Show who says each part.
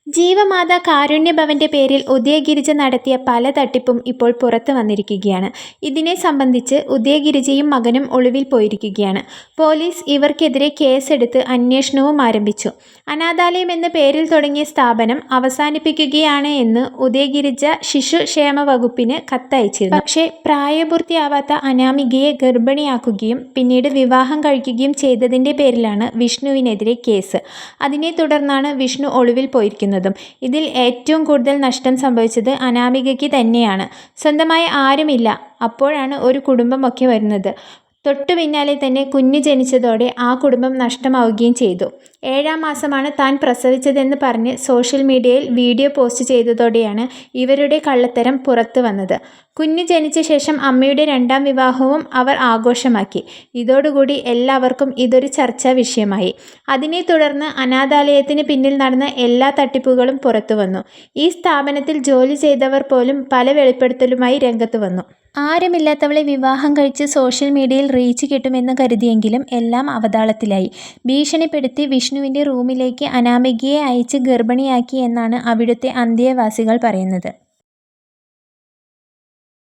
Speaker 1: ജീവമാതാ കാരുണ്യഭവന്റെ പേരിൽ ഉദയഗിരിജ നടത്തിയ പല തട്ടിപ്പും ഇപ്പോൾ പുറത്തു വന്നിരിക്കുകയാണ്. ഇതിനെ സംബന്ധിച്ച് ഉദയഗിരിജയും മകനും ഒളിവിൽ പോയിരിക്കുകയാണ്. പോലീസ് ഇവർക്കെതിരെ കേസെടുത്ത് അന്വേഷണവും ആരംഭിച്ചു. അനാഥാലയം എന്ന പേരിൽ തുടങ്ങിയ സ്ഥാപനം അവസാനിപ്പിക്കുകയാണ് എന്ന് ഉദയഗിരിജ ശിശുക്ഷേമ വകുപ്പിന് കത്തയച്ചിരുന്നു. പക്ഷേ പ്രായപൂർത്തിയാവാത്ത അനാമികയെ ഗർഭിണിയാക്കുകയും പിന്നീട് വിവാഹം കഴിക്കുകയും ചെയ്തതിന്റെ പേരിലാണ് വിഷ്ണുവിനെതിരെ കേസ്. അതിനെ തുടർന്നാണ് വിഷ്ണു ഒളിവിൽ പോയിരിക്കുന്നത്. ഇതിൽ ഏറ്റവും കൂടുതൽ നഷ്ടം സംഭവിച്ചത് അനാമികയ്ക്ക് തന്നെയാണ്. സ്വന്തമായി ആരുമില്ല, അപ്പോഴാണ് ഒരു കുടുംബമൊക്കെ വരുന്നത്. തൊട്ടു പിന്നാലെ തന്നെ കുഞ്ഞ് ജനിച്ചതോടെ ആ കുടുംബം നഷ്ടമാവുകയും ചെയ്തു. 7-ാം മാസമാണ് താൻ പ്രസവിച്ചതെന്ന് പറഞ്ഞ് സോഷ്യൽ മീഡിയയിൽ വീഡിയോ പോസ്റ്റ് ചെയ്തതോടെയാണ് ഇവരുടെ കള്ളത്തരം പുറത്തു വന്നത്. കുഞ്ഞ് ജനിച്ച ശേഷം അമ്മയുടെ 2ാം വിവാഹവും അവർ ആഘോഷമാക്കി. ഇതോടുകൂടി എല്ലാവർക്കും ഇതൊരു ചർച്ചാ വിഷയമായി. അതിനെ തുടർന്ന് അനാഥാലയത്തിന് പിന്നിൽ നടന്ന എല്ലാ തട്ടിപ്പുകളും പുറത്തു വന്നു. ഈ സ്ഥാപനത്തിൽ ജോലി ചെയ്തവർ പോലും പല വെളിപ്പെടുത്തലുമായി രംഗത്ത് വന്നു. ആരുമില്ലാത്തവളെ വിവാഹം കഴിച്ച് സോഷ്യൽ മീഡിയയിൽ റീച്ച് കിട്ടുമെന്ന് കരുതിയെങ്കിലും എല്ലാം അവതാളത്തിലായി. ഭീഷണിപ്പെടുത്തി വിഷ്ണുവിൻ്റെ റൂമിലേക്ക് അനാമികയെ അയച്ച് ഗർഭിണിയാക്കി എന്നാണ് അവിടുത്തെ അന്തേവാസികൾ പറയുന്നത്.